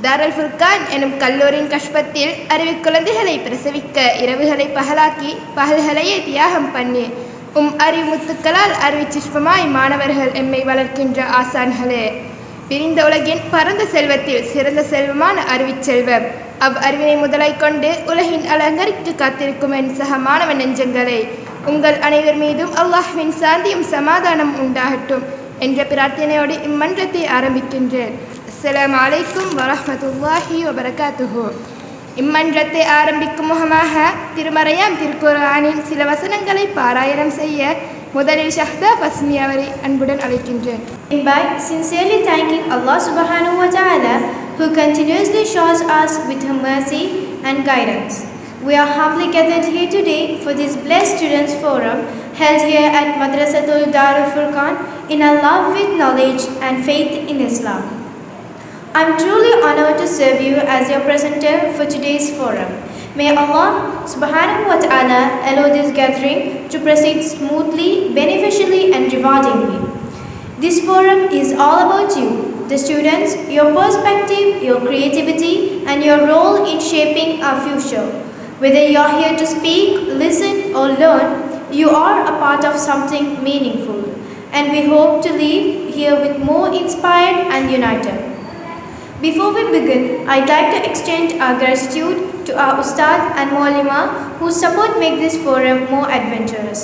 தாருல் ஃபுர்கான் எனும் கல்லூரியின் கஷ்பத்தில் அறிவுக்குழந்தைகளை பிரசவிக்க இரவுகளை பகலாக்கி பகல்களையே தியாகம் பண்ணி அறிவுமுத்துக்களால் அறிவுச்சிஷ்பமாய் மாணவர்கள் எம்மை வளர்க்கின்ற ஆசான்களே, விரிந்த உலகின் பரந்த செல்வத்தில் சிறந்த செல்வமான அறிவிச்செல்வம் அறிவினை முதலாய் கொண்டு உலகின் அலங்கரித்து காத்திருக்கும் என் சக மாணவ நெஞ்சங்களை, உங்கள் அனைவர் மீதும் அல்லாஹ்வின் சாந்தியும் சமாதானம் உண்டாகட்டும் என்ற பிரார்த்தனையோடு இம்மன்றத்தை ஆரம்பிக்கின்றேன். அஸ்ஸலாமு அலைக்கும் வரஹ்மத்துல்லாஹி வபரகாத்துஹு. இம்மன்றத்தை ஆரம்பிக்கும் முகமாக திருமறையாம் திருக்குர்ஆனின் சில வசனங்களை பாராயணம் செய்ய முதலில் ஷஹ்தா ஃபஸ்மி அவரை அன்புடன் அழைக்கின்றேன். By sincerely thanking Allah subhanahu wa ta'ala, who continuously shows us with her mercy and guidance. We are humbly gathered here today for this blessed students forum held here at Madrasatul Darul Furqan in our love with knowledge and faith in Islam. I am truly honored to serve you as your presenter for today's forum. May Allah subhanahu wa ta'ala allow this gathering to proceed smoothly, beneficially and rewardingly. This forum is all about you, the students, your perspective, your creativity and your role in shaping our future. Whether you are here to speak, listen or learn, you are a part of something meaningful, and we hope to leave here with more inspired and united. Before we begin, I'd like to extend our gratitude to our Ustad and Maulima whose support make this forum more adventurous.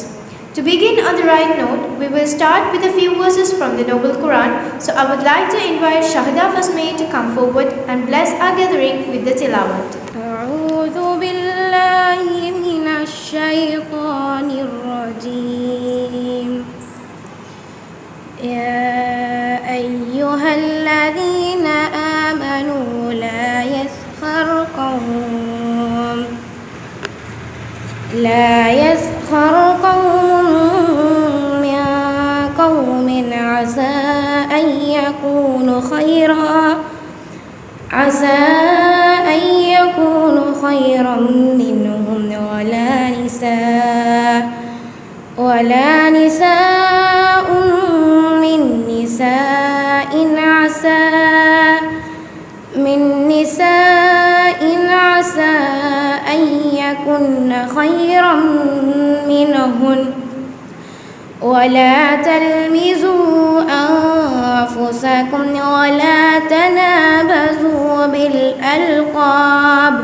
To begin on the right note, we will start with a few verses from the Noble Quran, so I would like to invite Shahda Fasmi to come forward and bless our gathering with the tilawat. A'udhu billahi minash shaytanir rajim. Ya ayyuhalladhina amanu la yaskhar qawm min qawmin asa an yakunu khayran minhum wala nisa'un min nisa'in asa an yakunna khayran minhun ولا تلمزوا أنفسكم ولا تنابزوا بالألقاب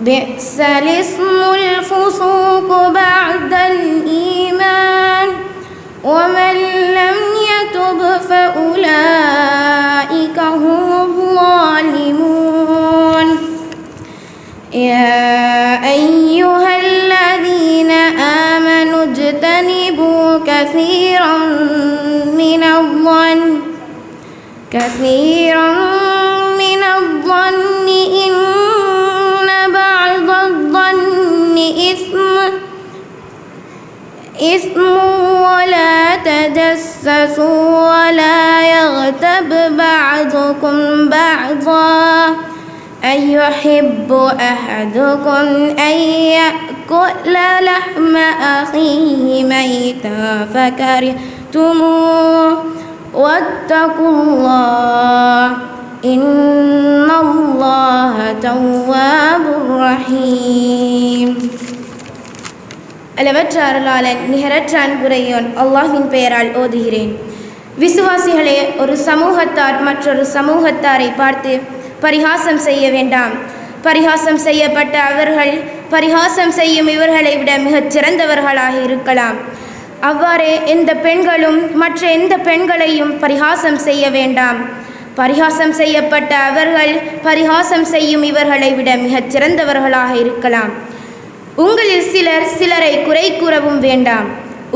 بئس الاسم الفسوق بعد الإيمان ومن لم يتب فأولئك هم الظالمون. يا أيها الذين آمنوا اجتنبوا كثيرا من الظن إن بعض الظن إثم ولا تجسسوا ولا يغتب بعضكم بعضا أيحب أحدكم أن يأكل لحم أخيه ميتا فكرهتموه واتقوا الله إن الله تواب رحيم. அளவற்ற அருளாளன் நிகரற்ற அன்புரையோன் அல்லாஹ்வின் பெயரால் ஓதுகிறேன். விசுவாசிகளே, ஒரு சமூகத்தார் மற்றொரு சமூகத்தாரை பார்த்து பரிகாசம் செய்ய வேண்டாம். பரிகாசம் செய்யப்பட்ட அவர்கள் பரிகாசம் செய்யும் இவர்களை விட மிகச் சிறந்தவர்களாக இருக்கலாம். அவ்வாறே எந்த பெண்களும் மற்ற எந்த பெண்களையும் பரிகாசம் செய்ய வேண்டாம். பரிகாசம் செய்யப்பட்ட அவர்கள் பரிகாசம் செய்யும் இவர்களை விட மிகச் சிறந்தவர்களாக இருக்கலாம். உங்களில் சிலர் சிலரை குறை கூறவும் வேண்டாம்.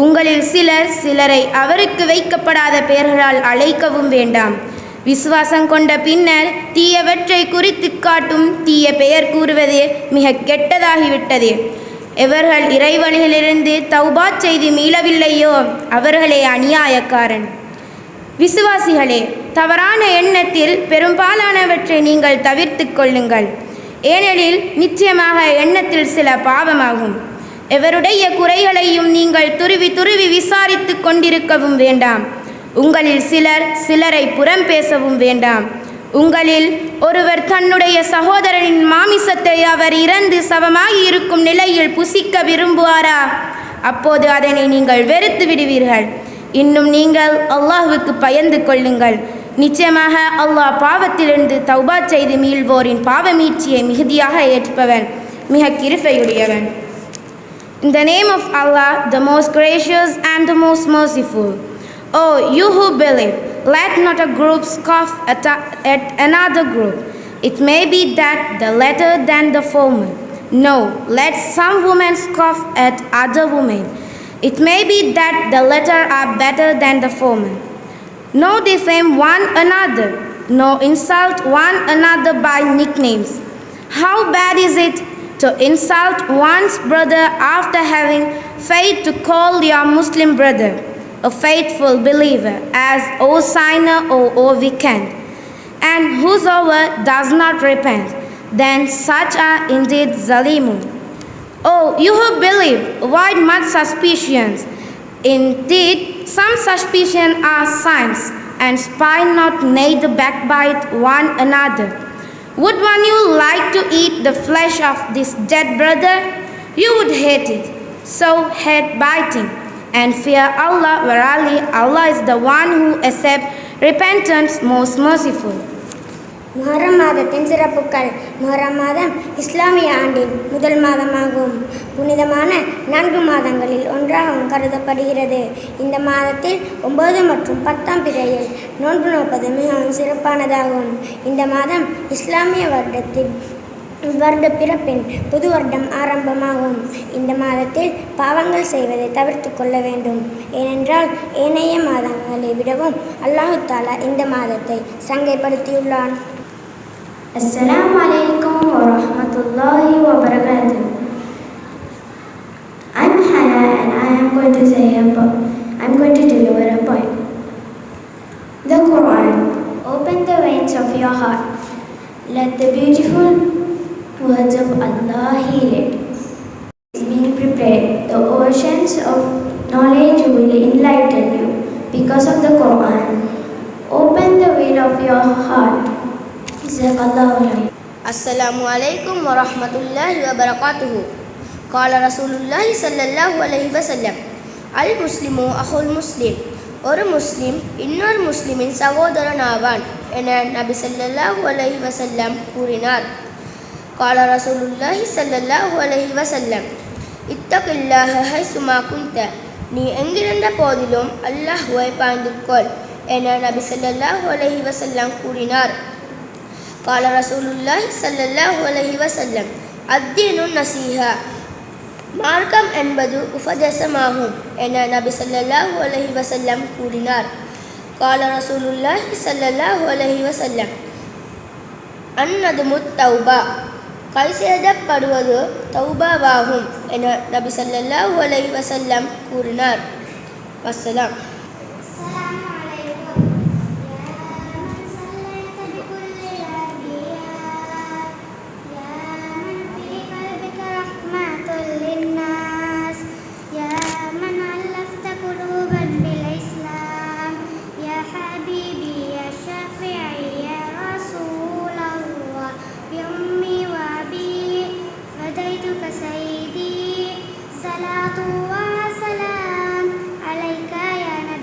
உங்களில் சிலர் சிலரை அவருக்கு வைக்கப்படாத பெயர்களால் அழைக்கவும் வேண்டாம். விசுவாசம் கொண்ட பின்னர் தீயவற்றை குறித்து காட்டும் தீய பெயர் கூறுவது மிக கெட்டதாகிவிட்டது. எவர்கள் இறைவழியிலிருந்து தௌபா செய்து மீளவில்லையோ அவர்களே அநியாயக்காரன். விசுவாசிகளே, தவறான எண்ணத்தில் பெரும்பாலானவற்றை நீங்கள் தவிர்த்து கொள்ளுங்கள். ஏனெனில் நிச்சயமாக எண்ணத்தில் சில பாவமாகும். எவருடைய குறைகளையும் நீங்கள் துருவி துருவி விசாரித்து கொண்டிருக்கவும் வேண்டாம். உங்களில் சிலர் சிலரை புறம் பேசவும் வேண்டாம். உங்களில் ஒருவர் தன்னுடைய சகோதரனின் மாமிசத்தை அவர் இறந்து சவமாகி இருக்கும் நிலையில் புசிக்க விரும்புவாரா? அப்போது அதனை நீங்கள் வெறுத்து விடுவீர்கள். இன்னும் நீங்கள் அல்லாஹ்வுக்கு பயந்து கொள்ளுங்கள். நிச்சயமாக அல்லாஹ் பாவத்திலிருந்து தௌபா செய்து மீள்வோரின் பாவமீட்சியை மிகுதியாக ஏற்பவன், மிக கிருபையுடையவன். In the name of Allah, the most gracious and the most merciful. Oh, you who believe, let not a group scoff at another group. It may be that the latter than the former. No, let some women scoff at other women. It may be that the latter are better than the former. No defame one another, no insult one another by nicknames. How bad is it to insult one's brother after having faith to call your Muslim brother a faithful believer as O sinner or O wicked? And whosoever does not repent, then such are indeed zalimun. Oh, you who believe, avoid much suspicions. Indeed, some suspicion are signs, and spy not, neither backbite one another. Would one you like to eat the flesh of this dead brother? You would hate it. So hate biting, and fear Allah. Verily, Allah is the one who accepts repentance, most merciful. Muharram மாதத்தின் சிறப்புகள். முஹர்ரம் மாதம் இஸ்லாமிய ஆண்டின் முதல் மாதமாகும். புனிதமான 4 மாதங்களில் ஒன்றாகவும் கருதப்படுகிறது. இந்த மாதத்தில் 9 மற்றும் 10ஆம் பிறையில் நோன்பு நோப்பது மிகவும் சிறப்பானதாகும். இந்த மாதம் இஸ்லாமிய வருட பிறப்பின் புது வருடம் ஆரம்பமாகும். இந்த மாதத்தில் பாவங்கள் செய்வதை தவிர்த்து கொள்ள வேண்டும். ஏனென்றால் ஏனைய மாதங்களை விடவும் அல்லாஹ் தஆலா இந்த மாதத்தை சங்கைப்படுத்தியுள்ளான். Assalamu alaikum wa rahmatullahi wa barakatuh. I'm Hannah and I'm going to deliver a poem. The Quran. Open the veins of your heart. Let the beautiful words of Allah heal it. It's being prepared. The oceans of knowledge will enlighten you because of the Quran. Open the veil of your heart. Assalamu alaikum wa rahmatullahi wa barakatuhu. Qala Rasulullah sallallahu alaihi wasallam, al muslimu akhul muslim. ஒரு முஸ்லிம் இன்னொரு முஸ்லிமின் சகோதரன் ஆவான் என நபி ஸல்லல்லாஹு அலைஹி வஸல்லம் கூறினார். قال رسول الله صلى الله عليه وسلم اتق الله حيثما كنت. நீ எங்கிருந்த போதிலும் அல்லாஹ்வை பயந்து கொள் என நபி ஸல்லல்லாஹு அலைஹி வஸல்லம் கூறினார். قال رسول الله صلى الله عليه وسلم الدين النصيحة. மார்க்கம் என்பது உபதேசமாகும் என நபி ஸல்லல்லாஹு அலைஹி வஸல்லம் கூறினார். قال رسول الله صلى الله عليه وسلم அன்னதுமுத் தௌபா. கை செய்யப்படுவது தௌபாவாகும் என நபி ஸல்லல்லாஹு அலைஹி வஸல்லம் கூறினார். வஸ்ஸலாம். سيدي صلاة وسلام عليك يا نبي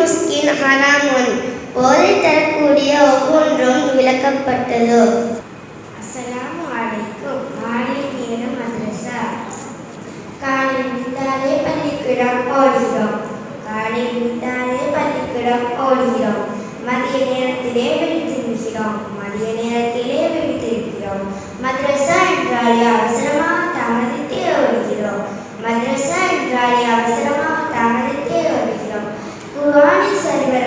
முஸ்கின் ஹராமுன் போதை தரக்கூடிய ஒவ்வொன்றும் விளக்கப்பட்டதோ. அஸ்ஸலாமு அலைக்கும். மாலை நேர மദ്രஸா. காலை விட்டாலே பள்ளிக்கூடம் ஓடுகிறோம். காலை விட்டாலே பள்ளிக்கூடம் ஓடுகிறோம். மதிய நேரத்திலே விழித்திருக்கிறோம். மதிய நேரத்திலே விழித்திருக்கிறோம். மദ്രஸா என்றாலே அவசரமாக தாமதித்தே ஓடுகிறோம். மദ്രஸா என்றாலே அவசரமாக தாமதித்தே ஓடுகிறோம். குர்ஆனை சரிவர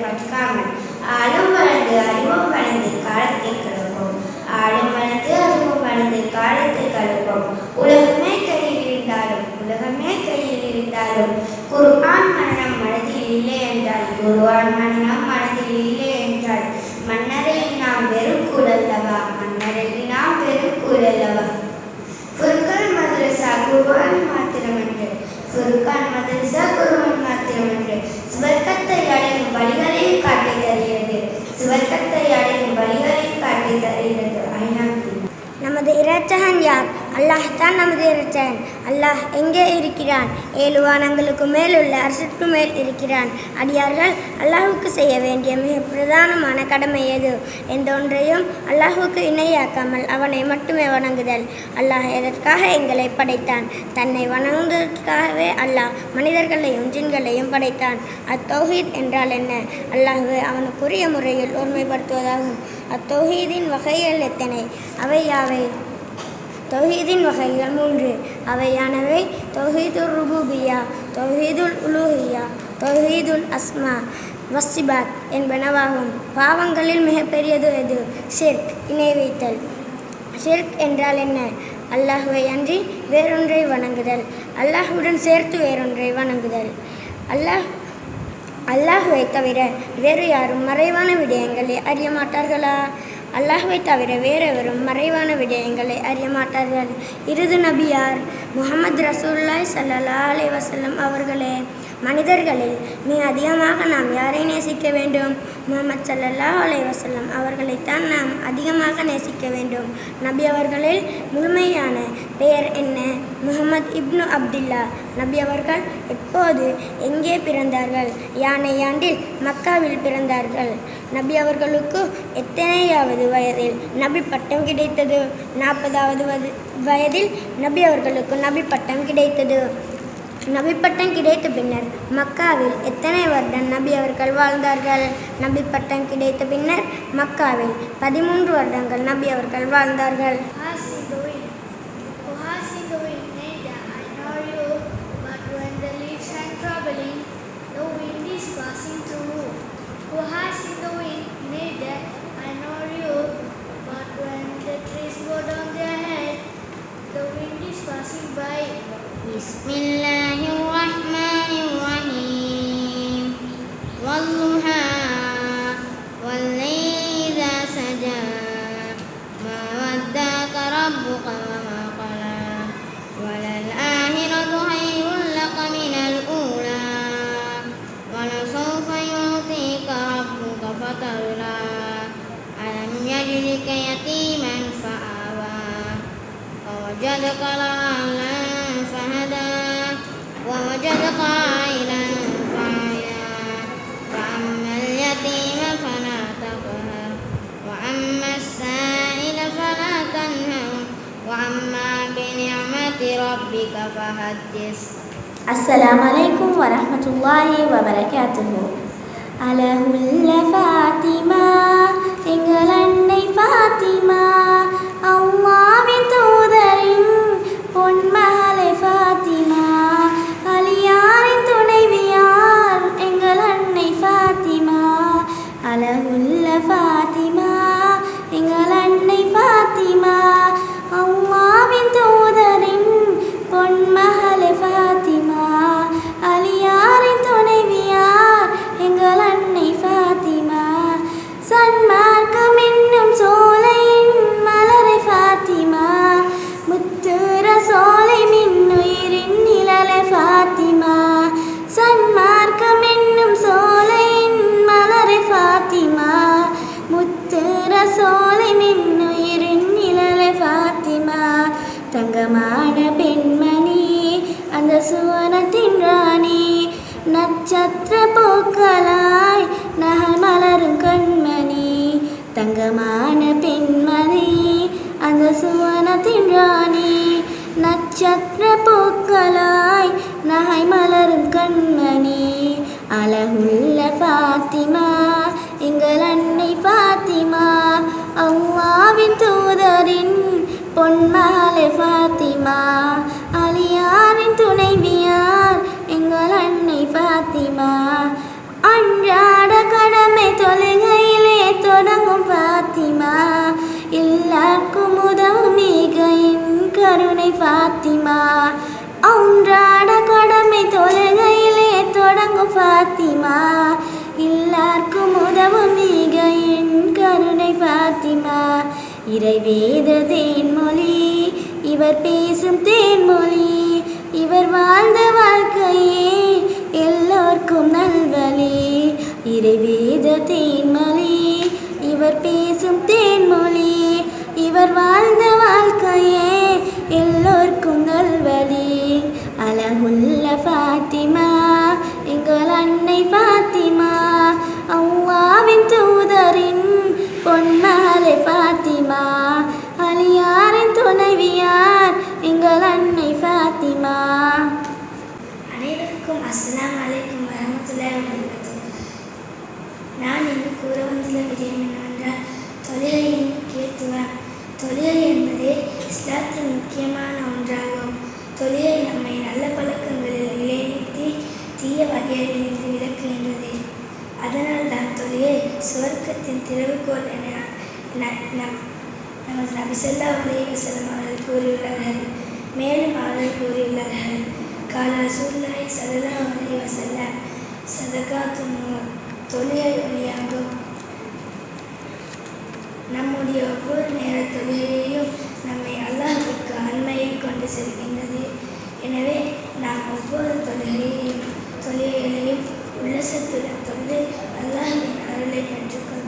கற்காமல் ஆளும் வளர்ந்து அறிவும் வளர்ந்து காலத்தை கலப்போம். ஆளும் வளர்ந்து அறிவும் வளர்ந்து காலத்தை கலப்போம். உலகமே கையில் இருந்தாலும் குர்ஆன் மரணம் மனதில் இல்லை என்றால் மன்னரையில் நாம் வெறும் கூறல்லவா. ஃபுர்கான் மദ്രஸா குர்ஆன் மாத்திரமன்று. சுவர்க்கத்தை அடையும் வழிகளையும் காட்டித் தருகிறது. நமது இரட்சகன் யார்? அல்லாஹ் தான் நமது இரட்சகன். அல்லாஹ் எங்கே இருக்கிறான்? 7 வானங்களுக்கு மேல் உள்ள அரசுக்கு மேல் இருக்கிறான். அடியார்கள் அல்லாஹுக்கு செய்ய வேண்டிய மிக பிரதானமான கடமை எது? எந்த ஒன்றையும் அல்லாஹுக்கு இணையாக்காமல் அவனை மட்டுமே வணங்குதல். அல்லாஹ் எதற்காக எங்களை படைத்தான்? தன்னை வணங்குவதற்காகவே அல்லாஹ் மனிதர்களையும் ஜின்களையும் படைத்தான். அத்தௌஹீத் என்றால் என்ன? அல்லாஹ்வை அவனுக்குரிய முறையில் ஒருமைப்படுத்துவதாகும். அத்தௌஹீதின் வகைகள் எத்தனை? அவை யாவை? தௌஹீதின் வகைகள் 3. அவையானவை தௌஹீதுர் ருபூபிய்யா, தௌஹீதுல் உலூஹிய்யா, தௌஹீதுல் அஸ்மா வஸ்ஸிபாத் என்பனவாகும். பாவங்களில் மிகப்பெரியது எது? ஷிர்க், இணை வைத்தல். ஷிர்க் என்றால் என்ன? அல்லாஹ்வை அன்றி வேறொன்றை வணங்குதல். அல்லாஹ்வுடன் சேர்த்து வேறொன்றை வணங்குதல். அல்லாஹ்வை தவிர வேறு யாரும் மறைவான விடயங்களை அறிய மாட்டார்களா? அல்லாஹ்வை தவிர வேறெவரும் மறைவான விடயங்களை அறிய மாட்டார்கள். இறுதி நபியார் முஹம்மது ரசூலுல்லாஹி ஸல்லல்லாஹு அலைஹி வஸல்லம் அவர்களே. மனிதர்களில் மிக அதிகமாக நாம் யாரை நேசிக்க வேண்டும்? முஹம்மது ஸல்லல்லாஹு அலைஹி வஸல்லம் அவர்களைத்தான் நாம் அதிகமாக நேசிக்க வேண்டும். நபி அவர்களில் முழுமையான பெயர் என்ன? முஹம்மது இப்னு அப்துல்லா. நபி அவர்கள் எப்போது எங்கே பிறந்தார்கள்? யானை ஆண்டில் மக்காவில் பிறந்தார்கள். நபி அவர்களுக்கு எத்தனையாவது வயதில் நபி பட்டம் கிடைத்தது? 40வது வயதில் நபி அவர்களுக்கு நபி பட்டம் கிடைத்தது. நபி பட்டம் கிடைத்த பின்னர் மக்காவில் எத்தனை வருடம் நபி அவர்கள் வாழ்ந்தார்கள்? நபி பட்டம் கிடைத்த பின்னர் மக்காவில் 13 வருடங்கள் நபி அவர்கள் வாழ்ந்தார்கள். Bismillahirrahmanirrahim. Walluha wal-layli idha saja. Ma waddaka rabbuka wa ma qala. Walal-akhiratu khairun laka minal ula. Walasawfa yu'tika rabbuka fatarda. Alam yajidka yatiman fa'awa. Wawajadaka la'alan fahada. ووجدك عائلا فأغنى فأما اليتيم فلا تقهر وأما السائل فلا تنهر وأما بنعمة ربك فحدث. அஸ்ஸலாமு அலைக்கும் வரஹ்மத்துல்லாஹி வபரகாத்துஹு. அலஹுல்ல ஃபாத்திமா, எங்கள் அன்னை ஃபாத்திமா, அல்லாஹ்வின் தூதரின் பொன்மகளே ஃபாத்திமா, அலியாரின் துணைவியார் எங்கள் அன்னை ஃபாத்திமா. அலஹுல்ல ஃபாத்திமா, எங்கள் அன்னை ஃபாத்திமா, அல்லாஹ்வின் தூதரின் பொன்மகளே ஃபாத்திமா, அலியாரின் துணைவியார் எங்கள் அன்னை ஃபாத்திமா. சன்மார்க்கம் என்னும் சோலையின் மலரை ஃபாத்திமா, முத்து ரசூலை மின்னுயிரின் நிழலை ஃபாத்திமா. சன்மார்க்கம் என்னும் சோலையின் மலரை ஃபாத்திமா, முத்து ரசூலை மின்னுயிரின் நிழலை ஃபாத்திமா. தங்கமான பெண்மணி, அந்த சுவனத்தின் ராணி, நட்சத்திர பூக்களாய் நகை மலரும் கண்மணி தங்கமான பெண்மணி அந்த சுவனத்தின் ராணி. நட்சத்திர பூக்களாய் நகை மலரும் கண்மணி அழகுள்ள ஃபாத்திமா எங்கள் அன்னை ஃபாத்திமா. அல்லாஹ்வின் தூதரின் பொன்மகளே ஃபாத்திமா, அலியாரின் துணைவியார் எங்கள் அன்னை ஃபாத்திமா. அன்றாட கடமை தொழுகையிலே தொடங்கும் ஃபாத்திமா, எல்லாருக்கும் உதவும் மிகையின் கருணை ஃபாத்திமா. அன்றாட கடமை தொழுகையிலே தொடங்கும் ஃபாத்திமா, எல்லாருக்கும் உதவும் மிகையின் கருணை ஃபாத்திமா. இறைவேத தேன்மொழி இவர் பேசும் தேன்மொழி, இவர் வாழ்ந்த வாழ்க்கையே எல்லோர்க்கும் நல்வழி. இறைவேத தேன்மொழி இவர் பேசும் தேன்மொழி, இவர் வாழ்ந்த வாழ்க்கையே எல்லோர்க்கும் நல்வழி. அழகுள்ள ஃபாத்திமா எங்கள் அன்னை ஃபாத்திமா, அல்லாஹ்வின் தூதரின் பொன்மகளே ஃபாத்திமா, அலியாரின் துணைவியார் எங்கள் அன்னை ஃபாத்திமா. அனைவருக்கும் அஸ்ஸலாமு அலைக்கும் வரஹ்மத்துல்லாஹி வபரகாத்துஹு. நான் இங்கு கூற வந்துள்ள விடயம் என்னவென்றால் தொழுகையின் முக்கியத்துவம். தொழுகை என்பது இஸ்லாத்தின் முக்கியமான ஒன்றாகும். தொழுகை நம்மை நல்ல பழக்கங்களில் நிலைநிறுத்தி தீய வகைகளிலிருந்து விலக்குகின்றது. அதனால் தான் தொழுகை சுவர்க்கத்தின் திறவுகோல் என நமது நபி ஸல்லல்லாஹு அலைஹி வஸல்லம் அவர்கள் கூறியுள்ளார்கள். மேலும் அவர்கள் கூறியுள்ளார்கள், கால ரசூலுல்லாஹி ஸல்லல்லாஹு அலைஹி வஸல்லம் ஸதகாத்துன் நூர், தொழுகை ஒளியாகும். நம்முடைய ஒவ்வொரு நேர தொழுகையையும் நம்மை அல்லாஹ்வுக்கு அண்மையை கொண்டு செல்கின்றது. எனவே நாம் ஒவ்வொரு தொழுகைகளையும் உல்லசத்துடன் தொழுது அல்லாஹ்வின் அருளை பெற்றுக்கொள்வோம்.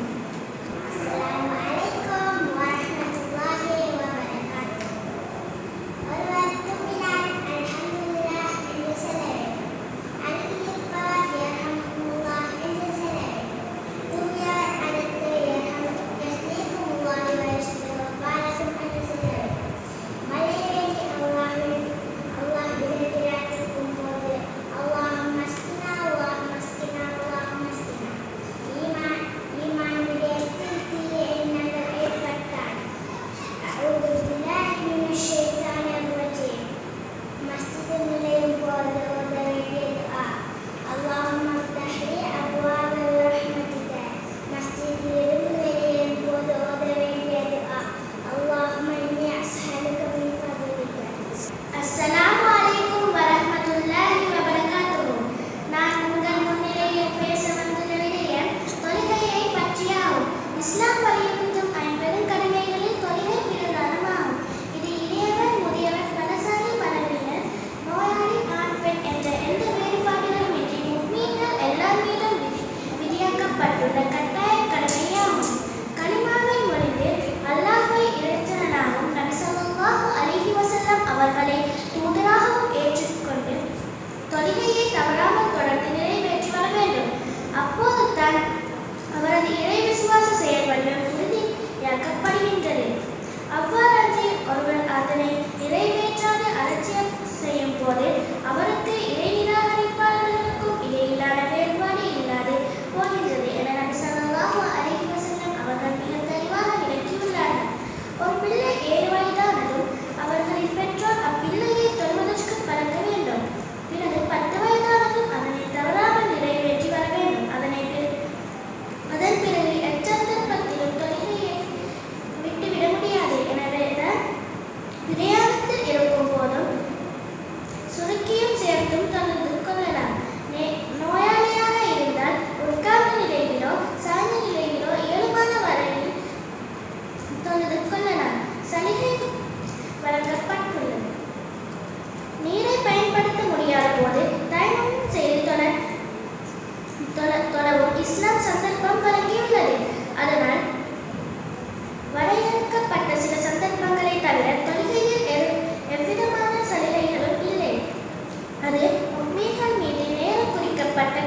அது உண்மைகள் மீது நேரம் குறிக்கப்பட்ட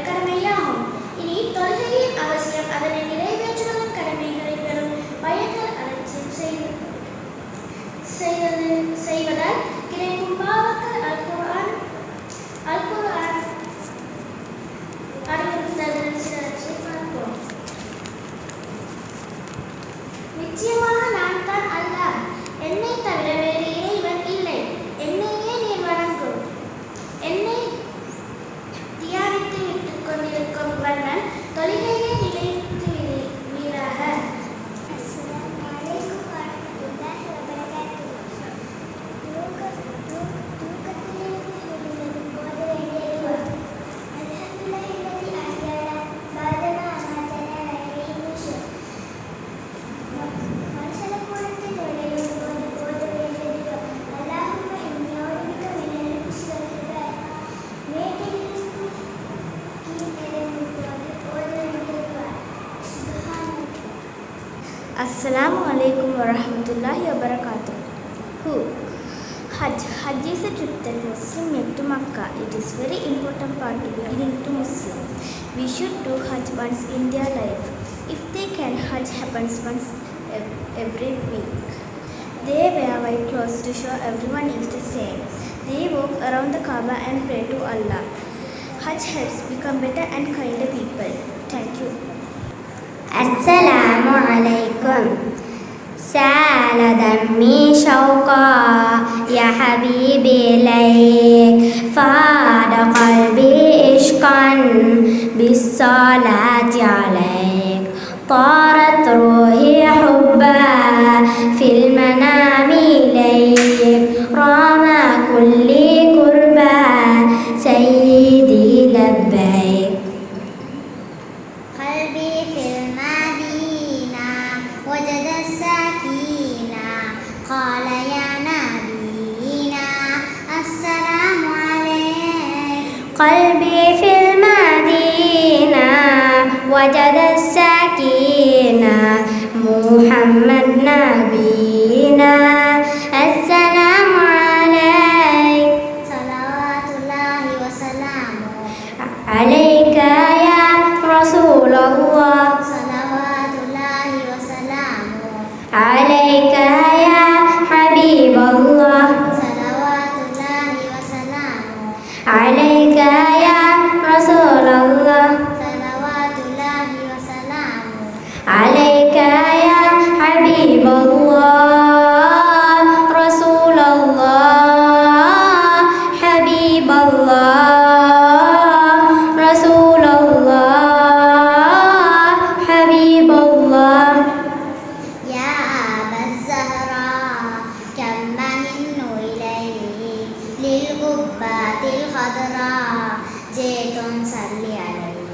Assalamu alaikum wa rahmatullahi wa barakatuh. Who? Hajj. Hajj is a trip that Muslims make to Makkah. It is very important part to belonging to Muslim. We should do Hajj once in their life. If they can, Hajj happens once every week. They wear white clothes to show everyone is the same. They walk around the Kaaba and pray to Allah. Hajj helps become better and kinder people. Thank you. السلام عليكم. سال دمي شوقا يا حبيبي إليك، فاد قلبي عشقا بالصلاة عليك، طارت روحي حبا في المنام إليك، رام كل كربا سيدي لبيك. قلبي في المدينة وجد السكينة، قال يا نبينا السلام عليك. قلبي في المدينة وجد السكينة، محمد نبينا السلام عليك. صلوات الله وسلامه عليك يا رسول الله، صلوات الله وسلامه عليك يا حبيب الله، صلوات الله وسلامه عليك يا رسول الله، صلوات الله وسلامه عليك يا حبيب الله، رسول الله، حبيب الله، رسول الله، حبيب الله. يا أبا الزهراء كم مهن إليك، للقبات الخضراء جئت نصلي عليك.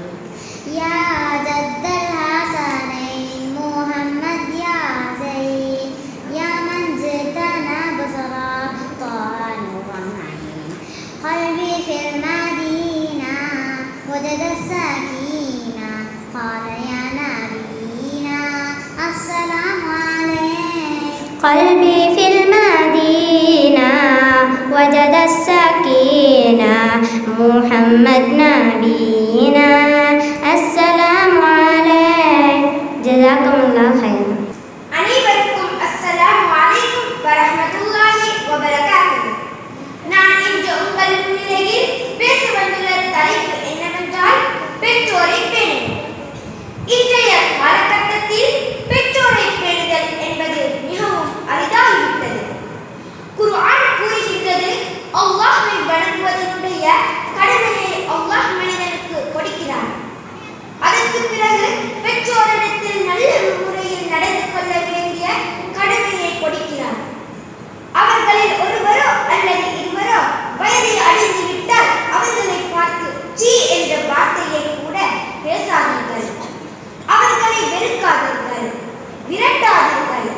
يا جد الحسنين محمد يا زين، يا من جئتنا بصرا طه نورا عين. قلبي في المدينة وجد السكينة، قال يا نبينا السلام عليك. قلبي في المدينة وجد السكينة، محمد نبينا السلام عليك. جزاكم الله خيرا. அனைவருக்கும் அஸ்ஸலாமு அலைக்கும் வரஹ்மத்துல்லாஹி வபரகாத்துஹு. நான் இன்று உங்கள் முன்னிலையில் பேச வந்துள்ள தலைப்பு என்னவென்றால் பெற்றோரை பேணுதல். இன்றைய காலகட்டத்தில் பெற்றோரை பேணுதல் என்பது மிகவும் அரிதாகிவிட்டது. குர்ஆன் கூறுகின்றது, அல்லாஹ்வை வணங்குவதனுடைய கடமையை அல்லாஹ் மனிதனுக்கு கொடுக்கிறான். அதற்கு பிறகு பெற்றோரிடத்தில் நல்ல முறையில் நடந்து கொள்ள வேண்டிய கடமையை கொடுக்கிறார். அவர்களில் ஒருவரோ அல்லது இருவரோ வயதை அடைந்து விட்டால் அவர்களை பார்த்து சீ என்ற வார்த்தையை கூட பேசாதீர்கள். அவர்களை வெறுக்காதீர்கள், விரட்டாதீர்கள்.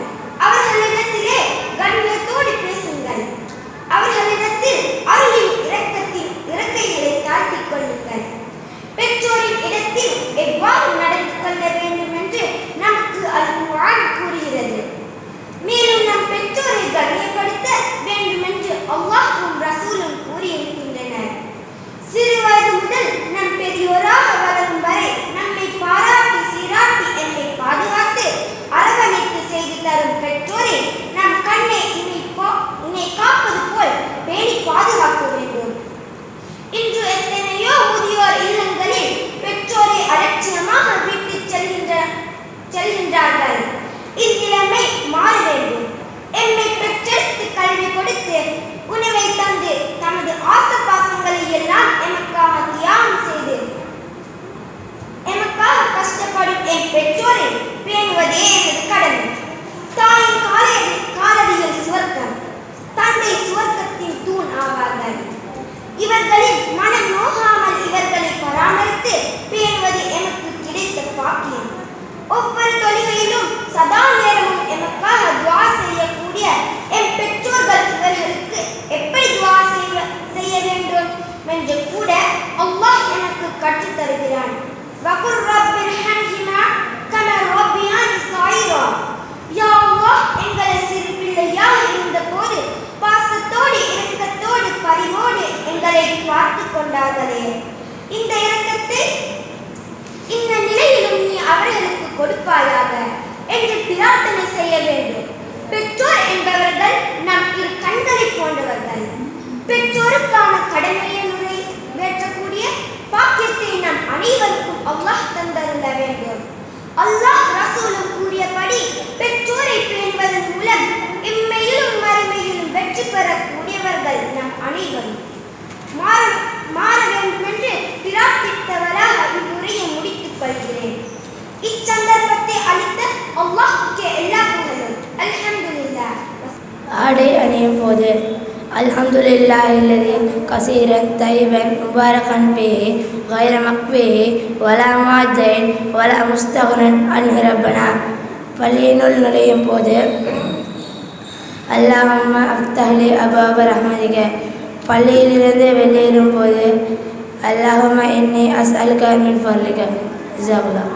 அவர்களிடத்திலே கண்ணியத்தோடு பேசுங்கள். அவர்களிடத்தில் அருளின் இரக்கத்தின் இறக்கைகளை தாழ்த்திக் கொள்ளுங்கள். பெற்றோரின் இடத்தில் எவ்வாறு நடந்து கொள்ள வேண்டும் என்று நமக்கு அல்-குர்ஆன் கூறுகிறது. மேலும் நம் பெற்றோரை கண்ணியப்படுத்த வேண்டும் என்று அல்லாஹ்வும் ரசூலும் கூறியிருக்கின்றனர். சிறு வயது முதல் நம் பெரியோராக வளரும் வரை நம்மை பாராட்டி சீராட்டி என்னை பாதுகாத்து அரவணைத்து செய்து தரும் பெற்றோரை நம் கண்ணை இணை காப்பது போல் பேணி பாதுகாக்க வேண்டும். இன்று எத்தனையோ முதியோர் இல்லங்களில் பெற்றோரை அலட்சியமாக விட்டு செல்கின்றார்கள். இந்நிலைமை மாற வேண்டும். எம்மை பெற்றெடுத்து கல்வி கொடுத்து உணவை தந்து தமது ஆசபாசங்களை எல்லாம் எமக்காக தியாகம் செய்து எமக்காக கஷ்டப்படும் என் பெற்றோரை பேணுவதே எனது கடமை. தாயின் காலடியில் சுவர்க்கம், தந்தை சுவர்க்கத்தின் தூண் ஆவார்கள். இவர்களின் மனம் நோகாமல் இவர்களை பராமரித்து பேணுவது எமக்கு கிடைத்த பாக்கியம். ஒவ்வொரு தொழுகையிலும் சதா நேரமும் எமக்காக துஆ செய்யக்கூடிய எம் பெற்றோர்கள் இவர்களுக்கு எப்படி துஆ செய்ய வேண்டும் என்று கூட அல்லாஹ் எனக்கு கற்றுத் தருகிறான். வகுர் ரப்பிர்ஹம்ஹுமா கமா ரப்பியானி ஸகீரா. அல்லாஹ் ரசூலும் கூறியபடி பெற்றோரை பேணுவதன் மூலம் இம்மையிலும் மறுமையிலும் வெற்றி பெறக்கூடியவர்கள் நம் அனைவரும் மாற வேண்டுமென்று பிரார்த்தித்தவராக இவ்வுரையை முடித்துக் கொள்கிறேன். இச்சந்தர்ப்பத்தை அளித்த அல்லாஹ்வுக்கே எல்லா புகழும். அல்ஹம்துலில்லாஹ். ஆடை அணியும் போது அல்ஹம்துலில்லாஹில்லதி கஸீரன் தையபன் முபாரகன் ஃபீஹி கைர மக்ஃபீஹி வலா முஅத்தைன் வலா முஸ்தக்னன் அன்ஹு ரப்பனா. பள்ளியினுள் நுழையும் போது அல்லாஹும்ம அஃப்தஹ்லி அபாப ரஹ்மதிக. பள்ளியிலிருந்து வெளியேறும் போது அல்லாஹும்ம இன்னி அஸ்அலுக மின் ஃபர்லிக. ஜஸாக்கல்லாஹ்.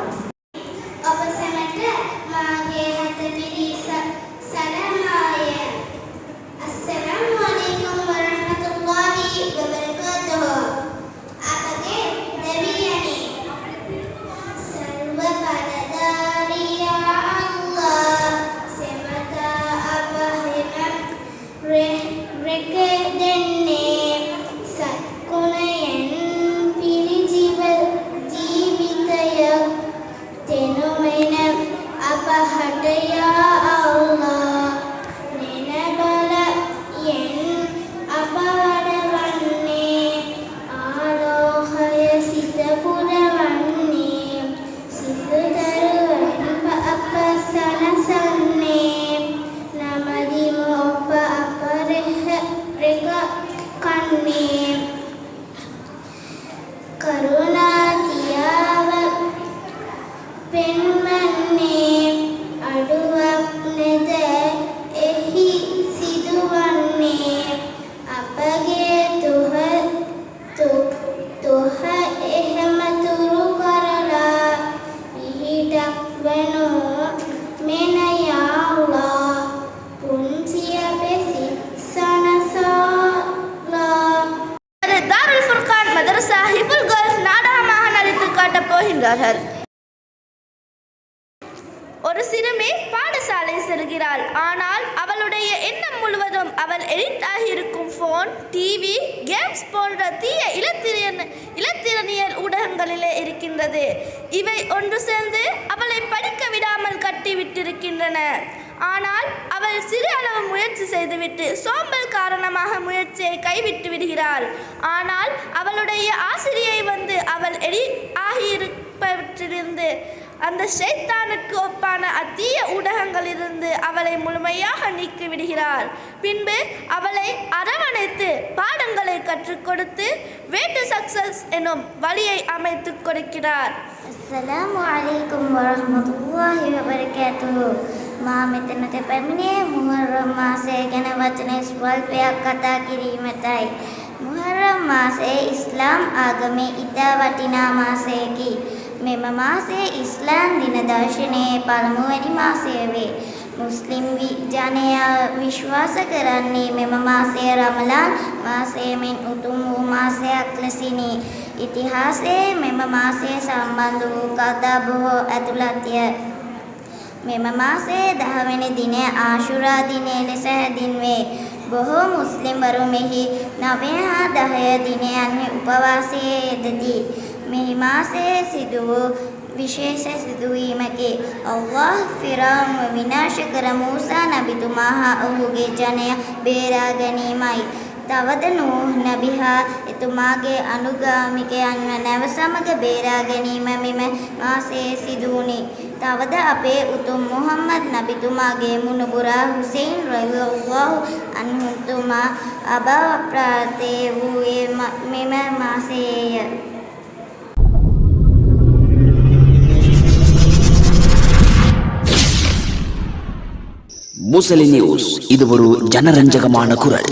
ஒரு சிறுமி பாடசாலை செல்கிறாள். ஆனால் அவளுடைய எண்ணம் முழுவதும் அவள் எடிட் ஆகியிருக்கும் ஃபோன், டிவி, கேம்ஸ் போன்ற தீய இலத்திரனியல் ஊடகங்களிலே இருக்கின்றது. இவை ஒன்று சேர்ந்து அவளை படிக்க விடாமல் கட்டிவிட்டிருக்கின்றன. ஆனால் அவள் சிறு அளவு முயற்சி செய்துவிட்டு சோம்பல் காரணமாக முயற்சியை கைவிட்டு விடுகிறாள். ஆனால் அவளுடைய ஆசிரியை வந்து அவள் எடிட் ஆகியிருப்பவற்றிலிருந்து அந்த ஷைத்தானுக்கு ஒப்பான அத்தீய ஊடகங்களிலிருந்து அவளை முழுமையாக நீக்கிவிடுகிறார். பின்பு அவளை அரவணைத்து பாடங்களை கற்றுக் கொடுத்து வே டு சக்சஸ் எனும் வழியை அமைத்து கொடுக்கிறார். අස්සලාමු අලයිකුම් වරහ්මතුල්ලාහි වබරකාතුහු. මා මෙතනට පැමිණේ මුහර්රම් මාසය ගැන වචන ස්වල්පයක් කතා කිරීමටයි. මුහර්රම් මාසය ඉස්ලාම් ආගමේ ඉතා වටිනා මාසයකි. මෙම මාසය ඉස්ලාම් දින දර්ශනයේ පළමුවැනි මාසය වේ. මුස්ලිම් ජනයා විශ්වාස කරන්නේ මෙම මාසය රමලාන් මාසය මෙන් උතුම් වූ මාසයක් ලෙසිනි. ඉතිහාසයේ මෙම මාසය සම්බන්ධ වූ කතා බොහෝ ඇතුළත්ය. මෙම මාසයේ 10 වෙනි දිනය ආශුරා දිනය ලෙස හැඳින්වේ. බොහෝ මුස්ලිම්වරු මෙහි 9 හා 10 දිනයන්හි උපවාසයේ යෙදති. මෙහි මාසයේ සිදු වූ විශේෂ සිදුවීමකි. අල්ලාහ් ෆිරාවුන්ව විනාශ කර මූසා නබිතුමා හා ඔහුගේ ජනයා බේරා ගැනීමයි. තවද නූහ් නබි හා එතුමාගේ අනුගාමිකයන්ව නැව සමග බේරා ගැනීම මෙම මාසයේ සිදු වුණි. තවද අපේ උතුම් මුහම්මද් නබිතුමාගේ මුණුබුරා හුසයින් රලියල්ලාහු අන්හුතුමා අභව ප්‍රාර්ථය වූයේ මෙම මාසයේය. முசலி நியூஸ், இது ஒரு ஜனரஞ்சகமான குரல்.